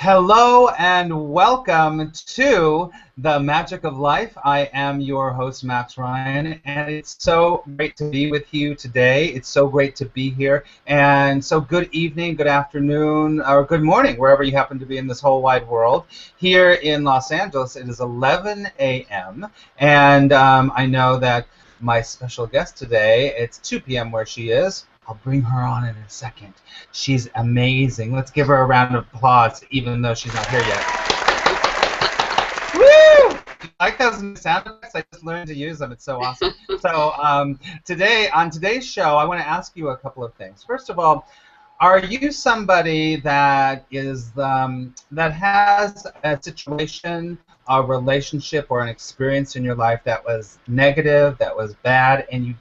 Hello and welcome to the Magic of Life. I am your host, Max Ryan, and it's so great to be with you today. It's so great to be here. And so good evening, good afternoon, or good morning, wherever you happen to be in this whole wide world. Here in Los Angeles, it is 11 a.m., and I know that my special guest today, it's 2 p.m. where she is. I'll bring her on in a second. She's amazing. Let's give her a round of applause, even though she's not here yet. Woo! I like those sound effects. I just learned to use them. It's so awesome. So today, on today's show, I want to ask you a couple of things. First of all, are you somebody that is that has a situation, a relationship, or an experience in your life that was negative, that was bad, and you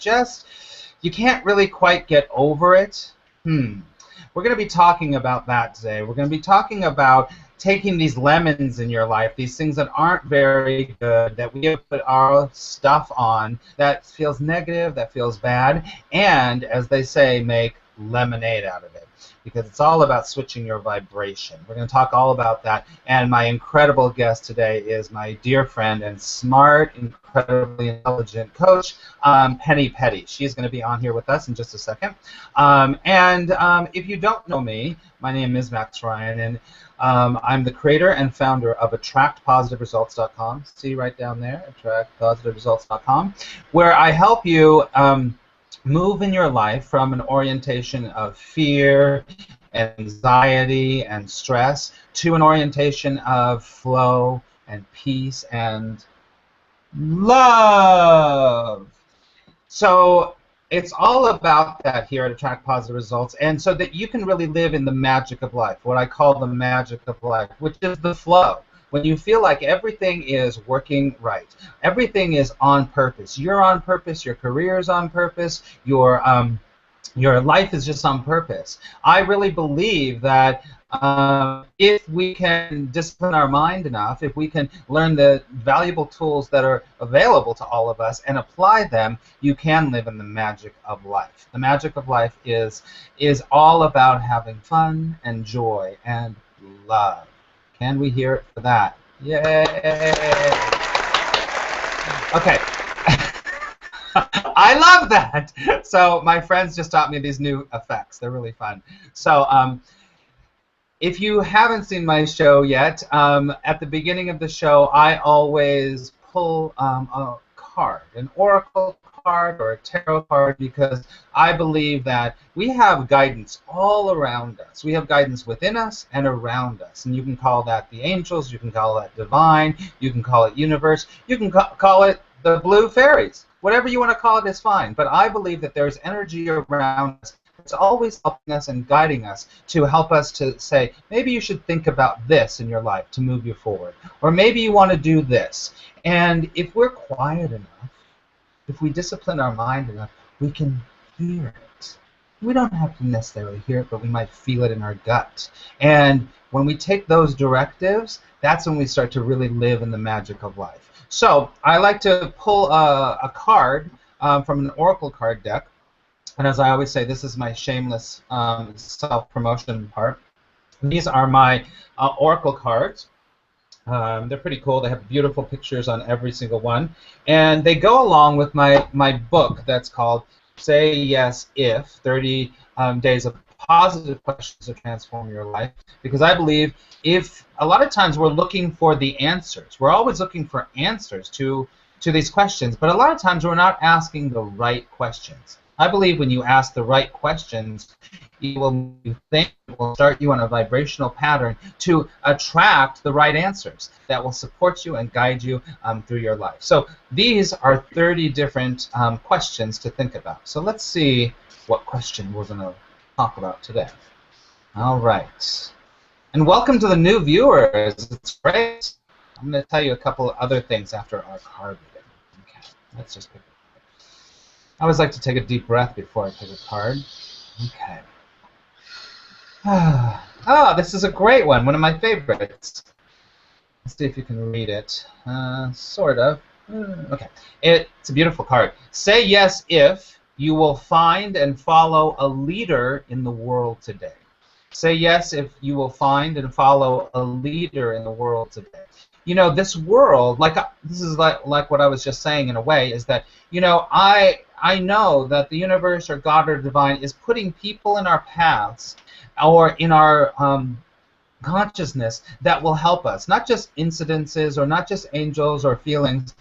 can't really quite get over it? We're going to be talking about that today. We're going to be talking about taking these lemons in your life, these things that aren't very good, that we have put our stuff on, that feels negative, that feels bad, and, as they say, make lemonade out of it. Because it's all about switching your vibration. We're going to talk all about that. And my incredible guest today is my dear friend and smart, incredibly intelligent coach, Peddie. She's going to be on here with us in just a second. If you don't know me, my name is Max Ryan, and I'm the creator and founder of AttractPositiveResults.com. See right down there, AttractPositiveResults.com, where I help you move in your life from an orientation of fear, anxiety, and stress to an orientation of flow and peace and love. So it's all about that here at Attract Positive Results, and so that you can really live in the magic of life, what I call the magic of life, which is the flow. When you feel like everything is working right, everything is on purpose. You're on purpose. Your career is on purpose. Your life is just on purpose. I really believe that if we can discipline our mind enough, if we can learn the valuable tools that are available to all of us and apply them, you can live in the magic of life. The magic of life is all about having fun and joy and love. Can we hear it for that? Yay! Okay. I love that. So my friends just taught me these new effects. They're really fun. So if you haven't seen my show yet, at the beginning of the show, I always pull a card, an oracle card or a tarot card, because I believe that we have guidance all around us. We have guidance within us and around us. And you can call that the angels, you can call that divine, you can call it universe, you can call it the blue fairies. Whatever you want to call it is fine. But I believe that there's energy around us. It's always helping us and guiding us to help us to say, maybe you should think about this in your life to move you forward. Or maybe you want to do this. And if we're quiet enough, if we discipline our mind enough, we can hear it. We don't have to necessarily hear it, but we might feel it in our gut. And when we take those directives, that's when we start to really live in the magic of life. So I like to pull a card from an oracle card deck. And as I always say, this is my shameless self-promotion part. These are my oracle cards. They're pretty cool. They have beautiful pictures on every single one. And they go along with my book that's called Say Yes If, 30 Days of Positive Questions to Transform Your Life. Because I believe if a lot of times we're looking for the answers. We're always looking for answers to these questions. But a lot of times we're not asking the right questions. I believe when you ask the right questions, it will start you on a vibrational pattern to attract the right answers that will support you and guide you through your life. So these are 30 different questions to think about. So let's see what question we're going to talk about today. All right. And welcome to the new viewers. It's great. I'm going to tell you a couple of other things after our card reading. Okay, let's just pick it. I always like to take a deep breath before I pick a card. Okay. Ah, this is a great one of my favorites. Let's see if you can read it. Sort of. Okay. It's a beautiful card. Say yes if you will find and follow a leader in the world today. Say yes if you will find and follow a leader in the world today. You know, this world, this is like what I was just saying in a way, is that, you know, I know that the universe or God or divine is putting people in our paths or in our consciousness that will help us. Not just incidences or not just angels or feelings,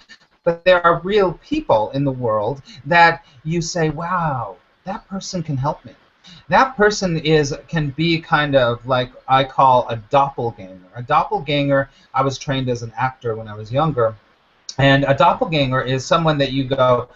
but there are real people in the world that you say, wow, that person can help me. That person can be kind of like I call a doppelganger. A doppelganger, I was trained as an actor when I was younger, and a doppelganger is someone that you go,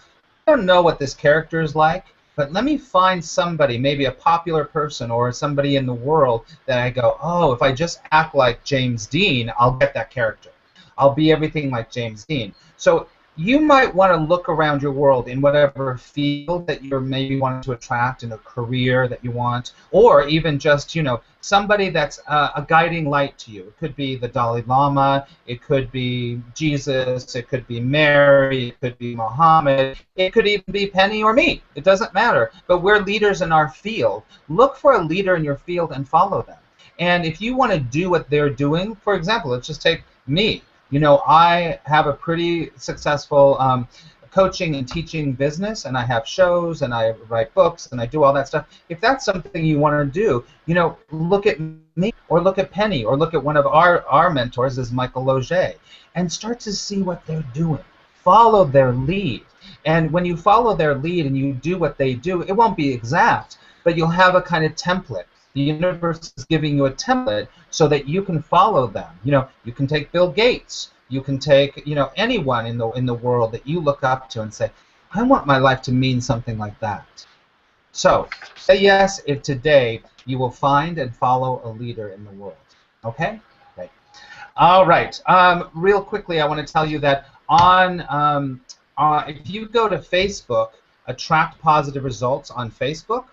I don't know what this character is like, but let me find somebody, maybe a popular person or somebody in the world that I go, oh, if I just act like James Dean, I'll get that character. I'll be everything like James Dean. So you might want to look around your world in whatever field that you're maybe wanting to attract in a career that you want, or even just, you know, somebody that's a guiding light to you. It could be the Dalai Lama, it could be Jesus, it could be Mary, it could be Muhammad, it could even be Penny or me. It doesn't matter. But we're leaders in our field. Look for a leader in your field and follow them. And if you want to do what they're doing, for example, let's just take me. You know, I have a pretty successful coaching and teaching business, and I have shows, and I write books, and I do all that stuff. If that's something you want to do, you know, look at me, or look at Penny, or look at one of our mentors, is Michael Loget, and start to see what they're doing. Follow their lead. And when you follow their lead and you do what they do, it won't be exact, but you'll have a kind of template. The universe is giving you a template so that you can follow them. You know, you can take Bill Gates. You can take, you know, anyone in the world that you look up to and say, I want my life to mean something like that. So, say yes if today you will find and follow a leader in the world. Okay? Great. All right. Real quickly, I want to tell you that if you go to Facebook, Attract Positive Results on Facebook,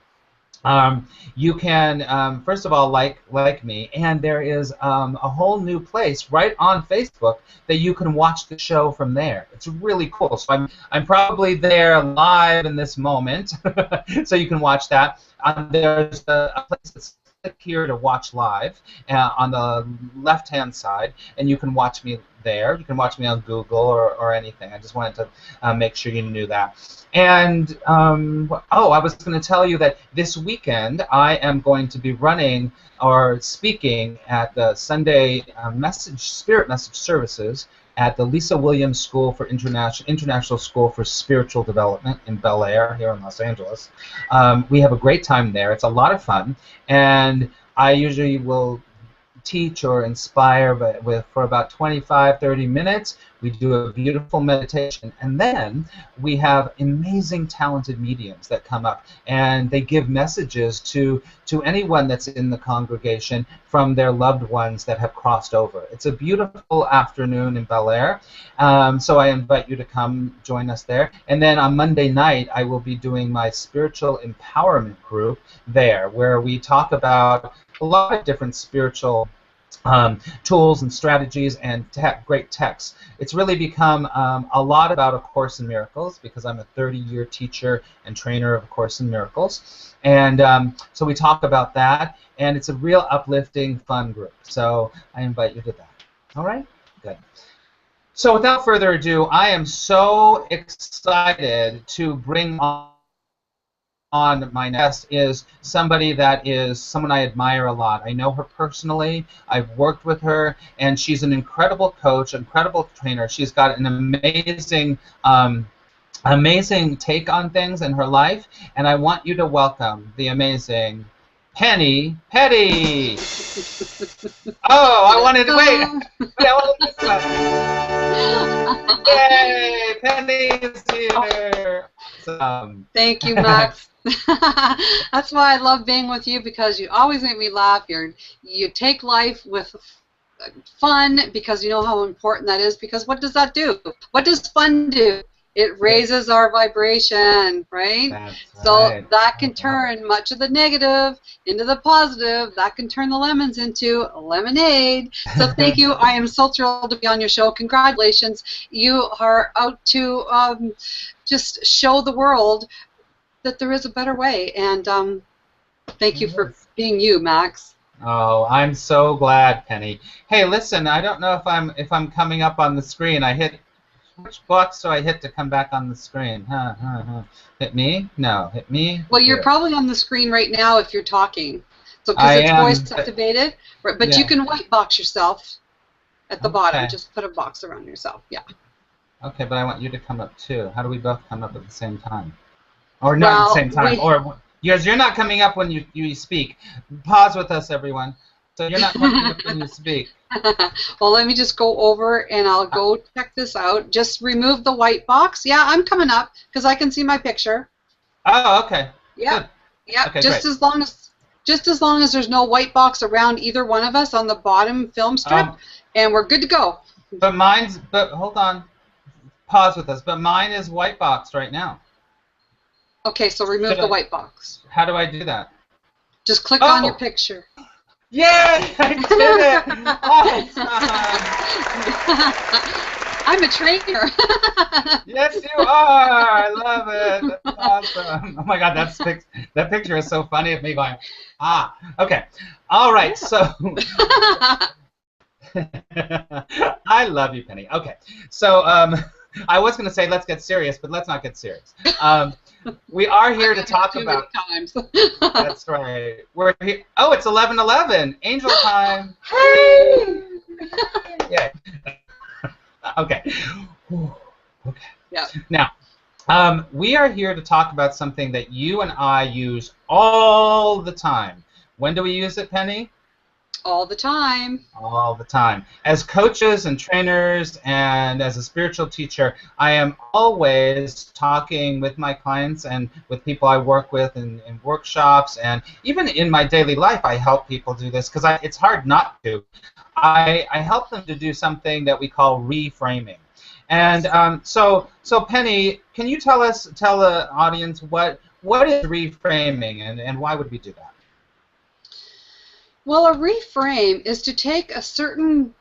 you can, first of all, like me, and there is a whole new place right on Facebook that you can watch the show from there. It's really cool. So I'm probably there live in this moment, so you can watch that. There's a place that's click here to watch live on the left-hand side, and you can watch me there. You can watch me on Google or anything. I just wanted to make sure you knew that. And, oh, I was going to tell you that this weekend I am going to be running or speaking at the Sunday Spirit Message Services at the Lisa Williams School for International School for Spiritual Development in Bel Air here in Los Angeles. We have a great time there. It's a lot of fun, and I usually will teach or inspire for about 25-30 minutes. We do a beautiful meditation, and then we have amazing talented mediums that come up, and they give messages to anyone that's in the congregation from their loved ones that have crossed over. It's a beautiful afternoon in Bel Air, so I invite you to come join us there. And then on Monday night, I will be doing my spiritual empowerment group there, where we talk about a lot of different spiritual tools and strategies and great texts. It's really become a lot about A Course in Miracles, because I'm a 30-year teacher and trainer of A Course in Miracles. And so we talk about that, and it's a real uplifting, fun group. So I invite you to that. All right? Good. So without further ado, I am so excited to bring on my guest is somebody that is someone I admire a lot. I know her personally. I've worked with her, and she's an incredible coach, incredible trainer. She's got an amazing take on things in her life, and I want you to welcome the amazing Peddie. Oh, I wanted to wait. I wanted this one. Yay, Peddie's here. Thank you, Max. That's why I love being with you, because you always make me laugh. You take life with fun, because you know how important that is. Because what does that do? What does fun do? It raises our vibration, right? That's so right. that can turn much of the negative into the positive. That can turn the lemons into lemonade. So thank you. I am so thrilled to be on your show. Congratulations. You are out to just show the world that there is a better way. And Thank you for being you, Max. Oh, I'm so glad, Penny. Hey, listen, I don't know if I'm coming up on the screen. I hit which box do I hit to come back on the screen? Hit me? No, hit me. Well, you're Here. probably on the screen right now if you're talking. So because I it's am, voice activated, but you can white box yourself at the bottom. Just put a box around yourself. Yeah. Okay, but I want you to come up too. How do we both come up at the same time? Or not at the same time. Or because you're not coming up when you speak. Pause with us, everyone. So you're not coming up when you speak. Well, let me just go over and I'll go check this out. Just remove the white box. Yeah, I'm coming up because I can see my picture. Oh, okay. Yeah. Good. Yeah. Okay, just as long as there's no white box around either one of us on the bottom film strip, and we're good to go. But hold on. Pause with us. But mine is white boxed right now. Okay, so remove the white box. How do I do that? Just click on your picture. Yay! I did it! Awesome! I'm a trainer. Yes, you are! I love it! That's awesome! Oh my God, that picture is so funny of me going, ah! Okay. All right, so... I love you, Penny. Okay, so I was going to say let's get serious, but let's not get serious. We are here to talk about. Times. That's right. We're here. Oh, it's 11:11. Angel time. Hey! Yeah. Okay. Okay. Yeah. Now, we are here to talk about something that you and I use all the time. When do we use it, Penny? All the time. All the time. As coaches and trainers and as a spiritual teacher, I am always talking with my clients and with people I work with in workshops, and even in my daily life I help people do this because it's hard not to. I help them to do something that we call reframing. And so Penny, can you tell the audience what is reframing and why would we do that? Well, a reframe is to take a certain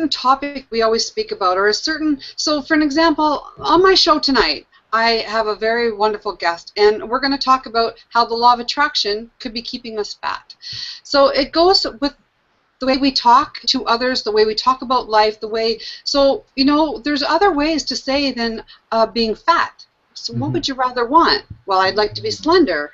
topic we always speak about, or so for an example, on my show tonight, I have a very wonderful guest, and we're going to talk about how the law of attraction could be keeping us fat. So it goes with the way we talk to others, the way we talk about life, so, there's other ways to say than being fat. So what would you rather want? Well, I'd like to be slender.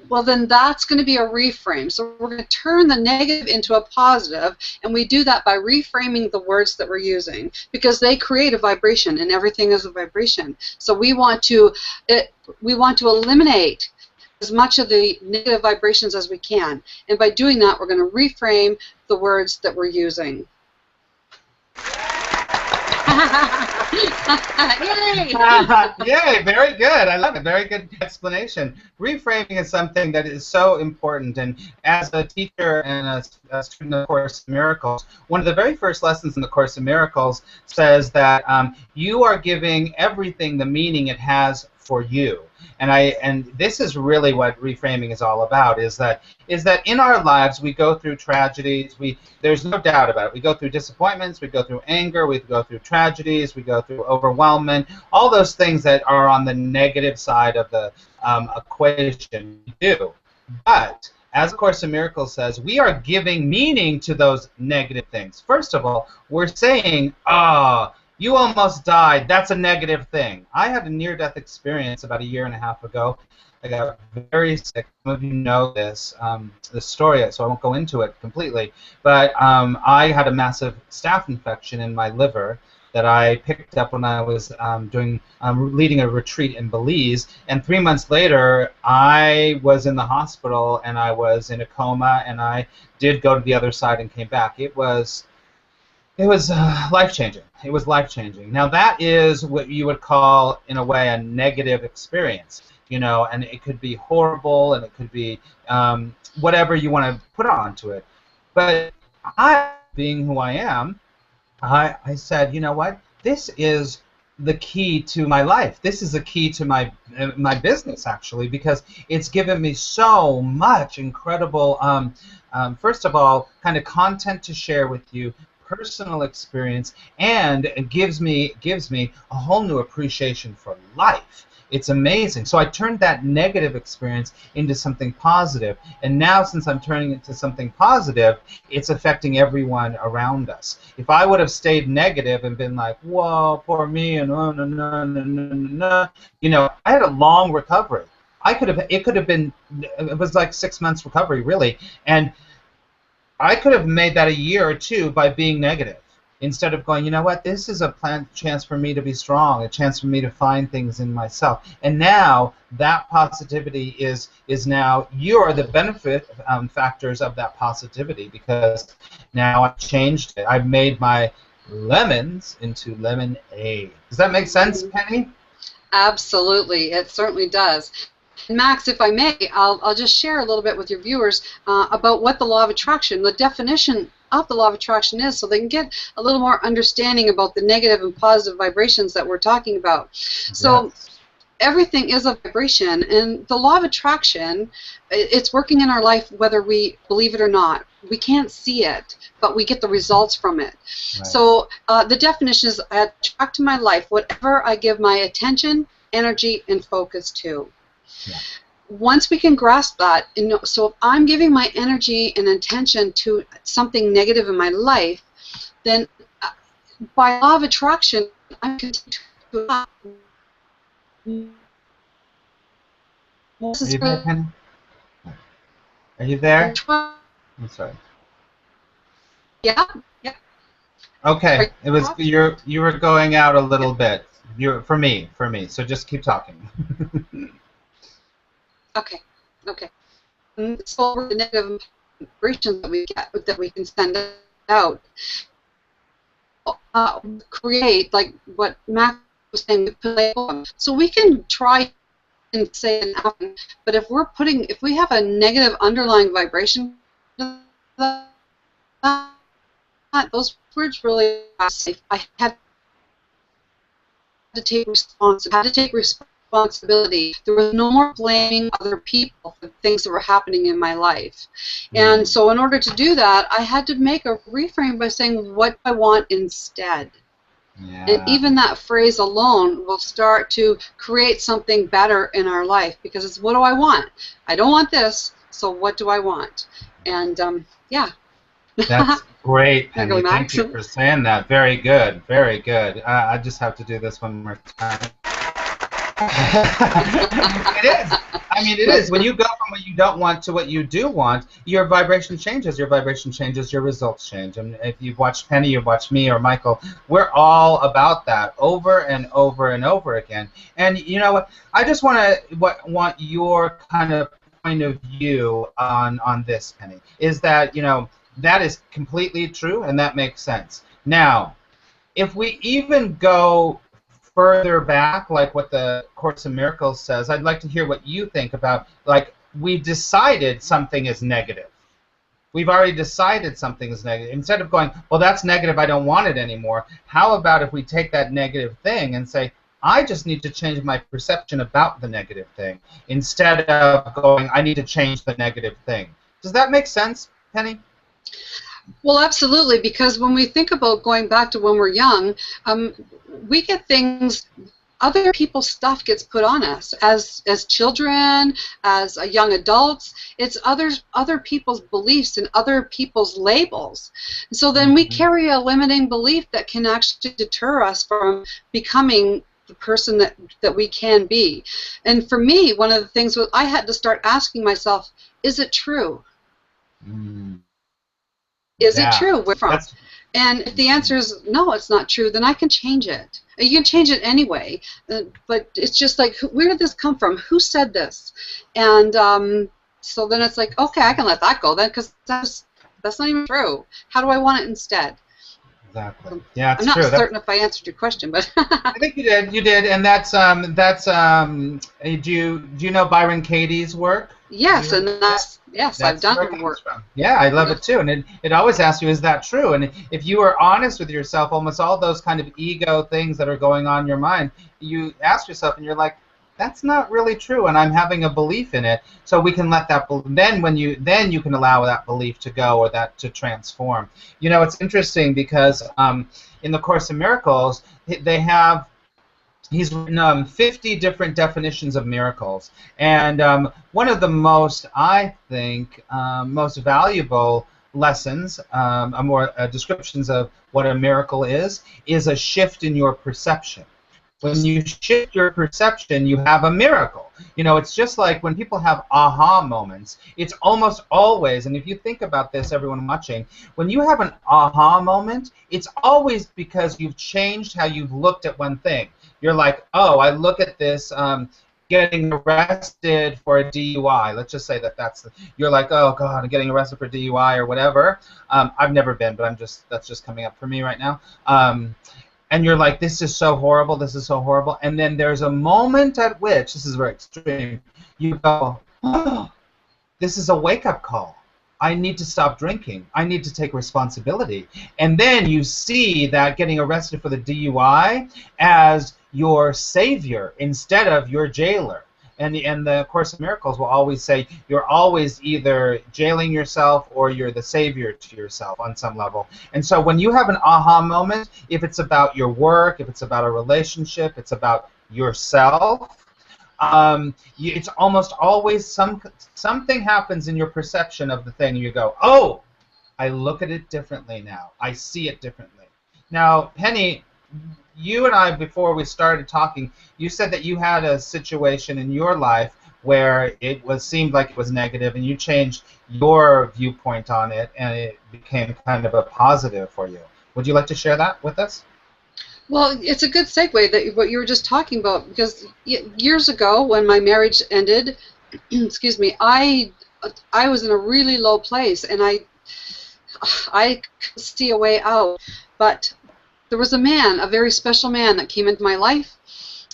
Well, then that's going to be a reframe. So we're going to turn the negative into a positive, and we do that by reframing the words that we're using because they create a vibration, and everything is a vibration. So we want to eliminate as much of the negative vibrations as we can, and by doing that, we're going to reframe the words that we're using. Yay! Yay, very good. I love it. Very good explanation. Reframing is something that is so important, and as a teacher and a student of Course in Miracles, one of the very first lessons in the Course in Miracles says that you are giving everything the meaning it has for you. And this is really what reframing is all about, is that in our lives we go through tragedies, there's no doubt about it. We go through disappointments, we go through anger, we go through tragedies, we go through overwhelmment, all those things that are on the negative side of the equation we do. But as A Course in Miracles says, we are giving meaning to those negative things. First of all, we're saying, you almost died. That's a negative thing. I had a near-death experience about 1.5 years ago. I got very sick. Some of you know this story, so I won't go into it completely. But I had a massive staph infection in my liver that I picked up when I was leading a retreat in Belize. And 3 months later, I was in the hospital, and I was in a coma, and I did go to the other side and came back. It was life-changing. It was life-changing. Now that is what you would call, in a way, a negative experience, and it could be horrible, and it could be whatever you want to put onto it. But I, being who I am, I said, you know what? This is the key to my life. This is the key to my business, actually, because it's given me so much incredible, first of all, kind of content to share with you, personal experience, and it gives me a whole new appreciation for life. It's amazing. So I turned that negative experience into something positive, and now since I'm turning it to something positive, it's affecting everyone around us. If I would have stayed negative and been like, whoa, poor me, and oh, no, no, no, no, no, you know, I had a long recovery. It could have been, it was like 6 months recovery, really, and I could have made that a year or two by being negative. Instead of going, you know what, this is a chance for me to be strong, a chance for me to find things in myself. And now that positivity is now, you're the benefit factors of that positivity, because now I've changed it. I've made my lemons into lemonade. Does that make sense, Penny? Absolutely, it certainly does. Max, if I may, I'll just share a little bit with your viewers about what the law of attraction, the definition of the law of attraction is, so they can get a little more understanding about the negative and positive vibrations that we're talking about. So everything is a vibration, and the law of attraction, it's working in our life whether we believe it or not. We can't see it, but we get the results from it. Right. So the definition is, I attract to my life whatever I give my attention, energy, and focus to. Yeah. Once we can grasp that, so if I'm giving my energy and attention to something negative in my life, then by law of attraction, I'm continuing to. Are you there, Penny? Are you there? I'm sorry. Yeah. Yeah. Okay. It was you were going out a little bit. For me. So just keep talking. Okay. Okay. So the negative vibrations that we get, that we can send out, create, like what Max was saying, so we can try and say it happen, but if we have a negative underlying vibration, those words really are safe. I had to take responsibility. There was no more blaming other people for things that were happening in my life. And so in order to do that, I had to make a reframe by saying, what I want instead. Yeah. And even that phrase alone will start to create something better in our life, because it's, what do I want? I don't want this, so what do I want? And yeah. That's great, Penny. Thank you for saying that. Very good. Very good. I just have to do this one more time. It is. I mean, it is. When you go from what you don't want to what you do want, your vibration changes. Your vibration changes. Your results change. And if you've watched Penny, you've watched me or Michael, we're all about that over and over and over again. And you know what? I just want your kind of point of view on this, Penny. Is that, you know, that is completely true, and that makes sense. Now, if we even go further back, like what the Course in Miracles says, I'd like to hear what you think about, like, we've decided something is negative. We've already decided something is negative. Instead of going, well, that's negative, I don't want it anymore, how about if we take that negative thing and say, I just need to change my perception about the negative thing, instead of going, I need to change the negative thing. Does that make sense, Penny? Well, absolutely, because when we think about going back to when we're young, we get things, other people's stuff gets put on us as children, as young adults. It's other people's beliefs and other people's labels. So then we carry a limiting belief that can actually deter us from becoming the person that we can be. And for me, one of the things was I had to start asking myself, is it true? Is it true? Where from? And if the answer is no, it's not true, then I can change it. You can change it anyway, but it's just like, where did this come from? Who said this? And so then it's like, okay, I can let that go then, because that's not even true. How do I want it instead? Exactly. Yeah, it's true. I'm not true. certain if I answered your question, but I think you did. You did, and that's do you know Byron Katie's work? Yes, and that's I've done her work. Yeah, I love it too, and it always asks you, is that true? And if you are honest with yourself, almost all those kind of ego things that are going on in your mind, you ask yourself, and you're like, that's not really true, and I'm having a belief in it. So we can let that. Then you can allow that belief to go, or that to transform. You know, it's interesting because in the Course in Miracles, they have he's written 50 different definitions of miracles, and one of the most, I think, most valuable lessons, more descriptions of what a miracle is a shift in your perception. When you shift your perception, you have a miracle. You know, it's just like when people have aha moments, it's almost always, and if you think about this, everyone watching, when you have an aha moment, it's always because you've changed how you've looked at one thing. You're like, oh, I look at this getting arrested for a DUI. Let's just say you're like, oh God, I'm getting arrested for DUI or whatever. I've never been, but that's just coming up for me right now. And you're like, this is so horrible, this is so horrible. And then there's a moment at which, this is very extreme, you go, oh, this is a wake-up call. I need to stop drinking. I need to take responsibility. And then you see that getting arrested for the DUI as your savior instead of your jailer. And the Course of Miracles will always say you're always either jailing yourself or you're the savior to yourself on some level. And so when you have an aha moment, if it's about your work, if it's about a relationship, it's about yourself, it's almost always something happens in your perception of the thing. You go, oh, I look at it differently now. I see it differently. Now, Penny, you and I, before we started talking, you said that you had a situation in your life where seemed like it was negative, and you changed your viewpoint on it, and it became kind of a positive for you. Would you like to share that with us? Well, it's a good segue that what you were just talking about, because years ago when my marriage ended, excuse me, I was in a really low place, and I could see a way out, but there was a very special man that came into my life,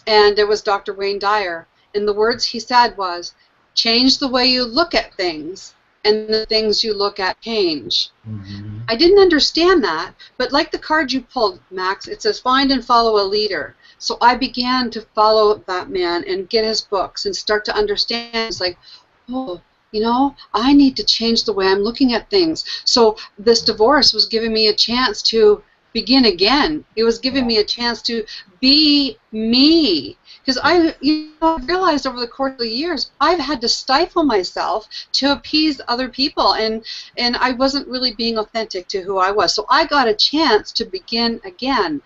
and it was Dr. Wayne Dyer. And the words he said was, change the way you look at things, and the things you look at change. Mm-hmm. I didn't understand that, but like the card you pulled, Max, it says, find and follow a leader. So I began to follow that man and get his books and start to understand. It's like, oh, you know, I need to change the way I'm looking at things. So this divorce was giving me a chance to begin again. It was giving me a chance to be me. Because I realized over the course of the years, I've had to stifle myself to appease other people, and I wasn't really being authentic to who I was. So I got a chance to begin again.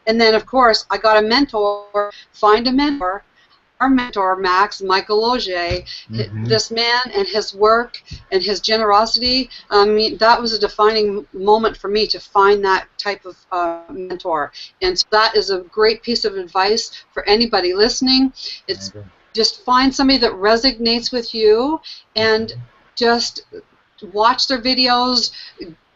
And then, of course, I got a mentor, find a mentor. Our mentor, Max, Michael Logier, this man and his work and his generosity, I mean, that was a defining moment for me to find that type of mentor. And so that is a great piece of advice for anybody listening. It's just find somebody that resonates with you and just watch their videos,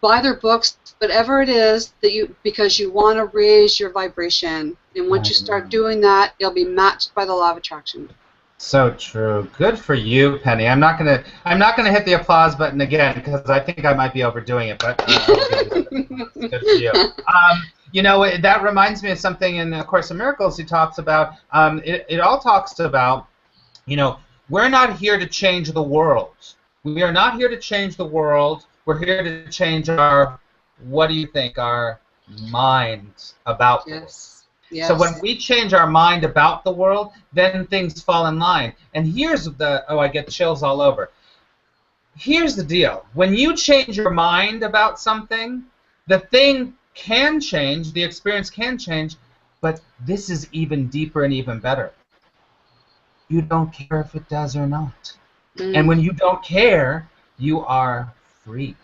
buy their books, whatever it is that because you want to raise your vibration. And once you start doing that, you'll be matched by the law of attraction. So true. Good for you, Penny. I'm not gonna hit the applause button again because I think I might be overdoing it. But good for you. You know, that reminds me of something in the Course of Miracles. He talks about. It all talks about. You know, we're not here to change the world. We are not here to change the world. We're here to change our. What do you think? Our minds about this. Yes. So when we change our mind about the world, then things fall in line. And here's I get chills all over. Here's the deal. When you change your mind about something, the thing can change, the experience can change, but this is even deeper and even better. You don't care if it does or not. And when you don't care, you are free.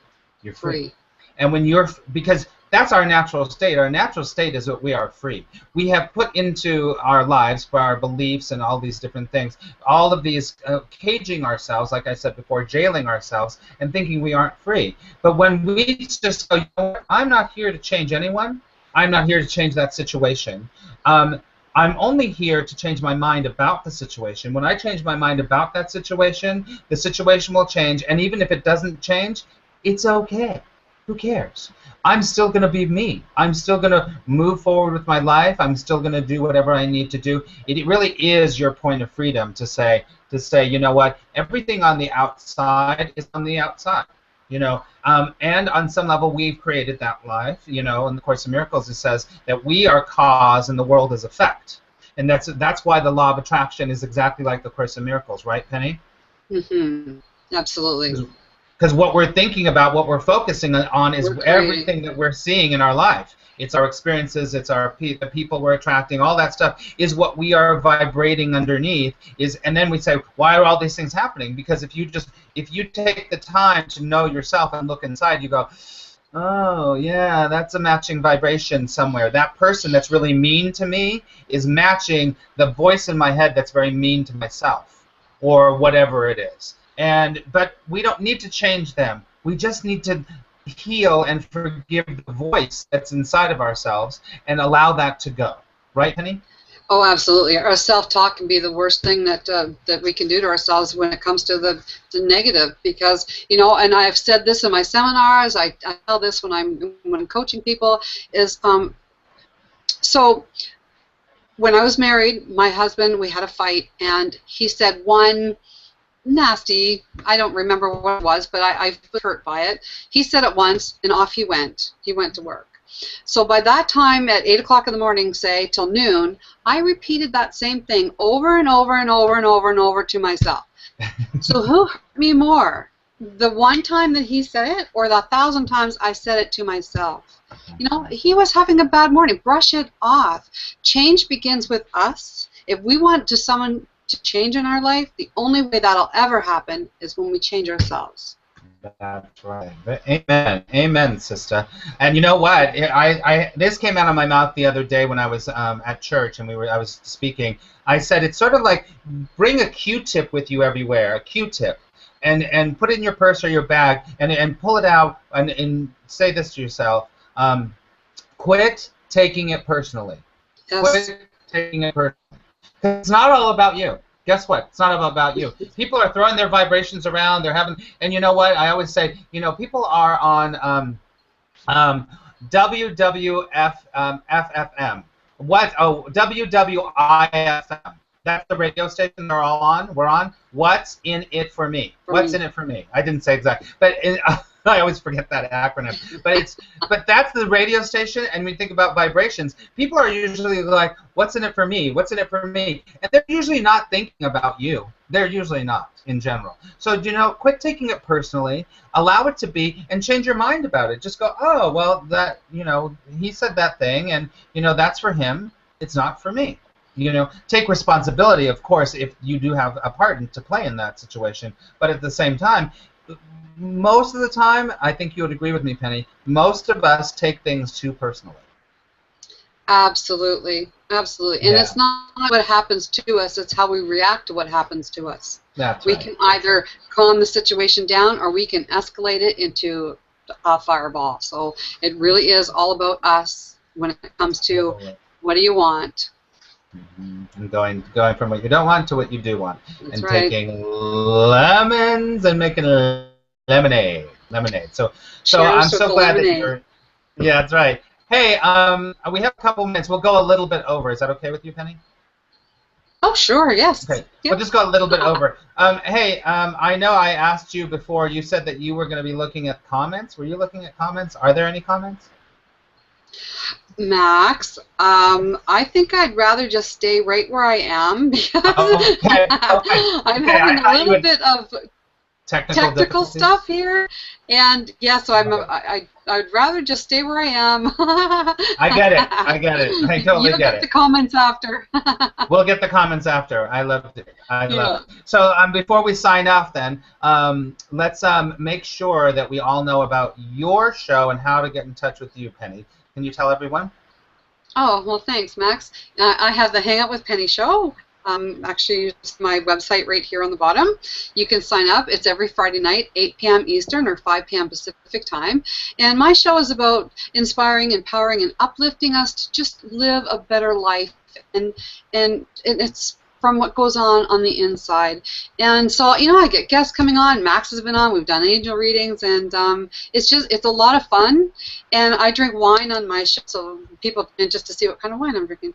You're free. And when because that's our natural state. Our natural state is that we are free. We have put into our lives, for our beliefs and all these different things, all of these caging ourselves, like I said before, jailing ourselves, and thinking we aren't free. But when we just go, you know what, I'm not here to change anyone. I'm not here to change that situation. I'm only here to change my mind about the situation. When I change my mind about that situation, the situation will change. And even if it doesn't change, it's okay. Who cares? I'm still going to be me. I'm still going to move forward with my life. I'm still going to do whatever I need to do. It really is your point of freedom to say, you know what, everything on the outside is on the outside. You know, and on some level we've created that life. You know, in the Course of Miracles it says that we are cause and the world is effect. And that's why the law of attraction is exactly like the Course in Miracles, right, Penny? Mm-hmm. Absolutely. Because what we're thinking about, what we're focusing on is everything that we're seeing in our life. It's our experiences, it's the people we're attracting, all that stuff is what we are vibrating underneath. And then we say, why are all these things happening? Because if you take the time to know yourself and look inside, you go, oh, yeah, that's a matching vibration somewhere. That person that's really mean to me is matching the voice in my head that's very mean to myself, or whatever it is. But we don't need to change them. We just need to heal and forgive the voice that's inside of ourselves and allow that to go. Right, Penny? Oh, absolutely. Our self-talk can be the worst thing that we can do to ourselves when it comes to the negative, because, you know, and I've said this in my seminars, I tell this when I'm coaching people, is so when I was married, my husband, we had a fight, and he said one nasty, I don't remember what it was, but I was hurt by it. He said it once, and off he went. He went to work. So by that time, at 8 o'clock in the morning, say, till noon, I repeated that same thing over and over and over and over and over to myself. So who hurt me more? The one time that he said it, or the 1,000 times I said it to myself? You know, he was having a bad morning. Brush it off. Change begins with us. If we want someone to change in our life, the only way that'll ever happen is when we change ourselves. That's right. Amen. Amen, sister. And you know what? This came out of my mouth the other day when I was at church and I was speaking. I said it's sort of like bring a Q-tip with you everywhere, a Q-tip, and put it in your purse or your bag and pull it out and say this to yourself: quit taking it personally. Yes. Quit taking it personally. Because it's not all about you. Guess what? It's not all about you. People are throwing their vibrations around. They're having, and you know what? I always say, you know, people are on WWF-FFM. What? Oh, WWIFM. That's the radio station they're all on. We're on. What's in it for me? What's in it for me? I didn't say exactly, but I always forget that acronym. But that's the radio station, and when you think about vibrations, people are usually like, what's in it for me? What's in it for me? And they're usually not thinking about you. They're usually not, in general. So, you know, quit taking it personally, allow it to be, and change your mind about it. Just go, oh, well, that, you know, he said that thing, and, you know, that's for him. It's not for me. You know, take responsibility, of course, if you do have a part to play in that situation. But at the same time, most of the time, I think you would agree with me, Penny, most of us take things too personally. Absolutely. Absolutely. And it's not what happens to us, it's how we react to what happens to us. That's we right. can either calm the situation down or we can escalate it into a fireball. So it really is all about us when it comes to what do you want. And going from what you don't want to what you do want. That's and right. Taking lemons and making lemonade. So I'm so glad that you're. Yeah, that's right. Hey, we have a couple minutes. We'll go a little bit over. Is that okay with you, Penny? Oh, sure. Yes. Okay. Yep. We'll just go a little bit over. Hey, I know I asked you before. You said that you were going to be looking at comments. Were you looking at comments? Are there any comments? Max, I think I'd rather just stay right where I am because I'm having a little bit of technical stuff here, and yeah, so I'd rather just stay where I am. I get it. I totally get it. You'll get the comments after. We'll get the comments after. I love it. I love it. So before we sign off then, let's make sure that we all know about your show and how to get in touch with you, Penny. Can you tell everyone? Oh, well, thanks, Max. I have the Hang Out with Penny show. Actually, it's my website right here on the bottom. You can sign up. It's every Friday night, 8 p.m. Eastern or 5 p.m. Pacific time. And my show is about inspiring, empowering, and uplifting us to just live a better life. And it's from what goes on the inside. And so, you know, I get guests coming on. Max has been on. We've done angel readings, and it's a lot of fun. And I drink wine on my show, so people come in just to see what kind of wine I'm drinking.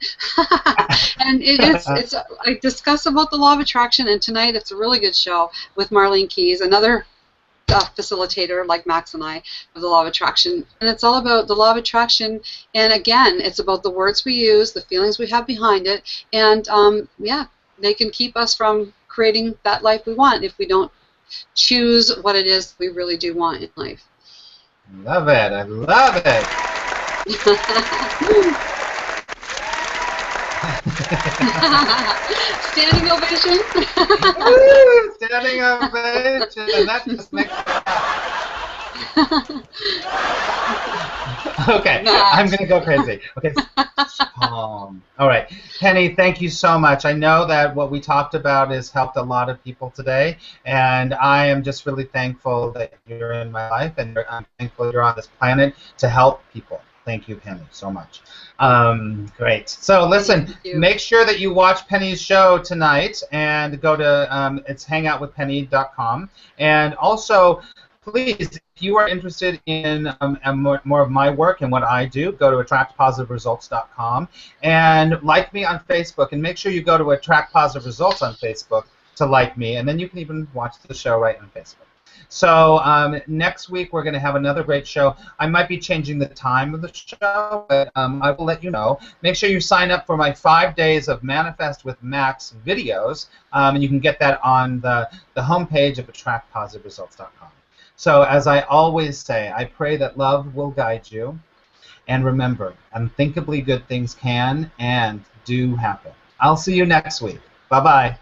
And I discuss about the law of attraction. And tonight, it's a really good show with Marlene Keyes, another facilitator like Max and I of the law of attraction. And it's all about the law of attraction. And again, it's about the words we use, the feelings we have behind it. And yeah, they can keep us from creating that life we want if we don't choose what it is we really do want in life. Love it. I love it. Standing ovation. Woo, standing ovation. That just makes me happy. Okay, I'm going to go crazy. Okay, all right. Penny, thank you so much. I know that what we talked about has helped a lot of people today, and I am just really thankful that you're in my life, and I'm thankful you're on this planet to help people. Thank you, Penny, so much. Great. So listen, make sure that you watch Penny's show tonight, and go to it's hangoutwithpenny.com, and also, please, if you are interested in more of my work and what I do, go to attractpositiveresults.com and like me on Facebook, and make sure you go to Attract Positive Results on Facebook to like me, and then you can even watch the show right on Facebook. So next week we're going to have another great show. I might be changing the time of the show, but I will let you know. Make sure you sign up for my 5 days of Manifest with Max videos, and you can get that on the homepage of attractpositiveresults.com. So as I always say, I pray that love will guide you. And remember, unthinkably good things can and do happen. I'll see you next week. Bye-bye.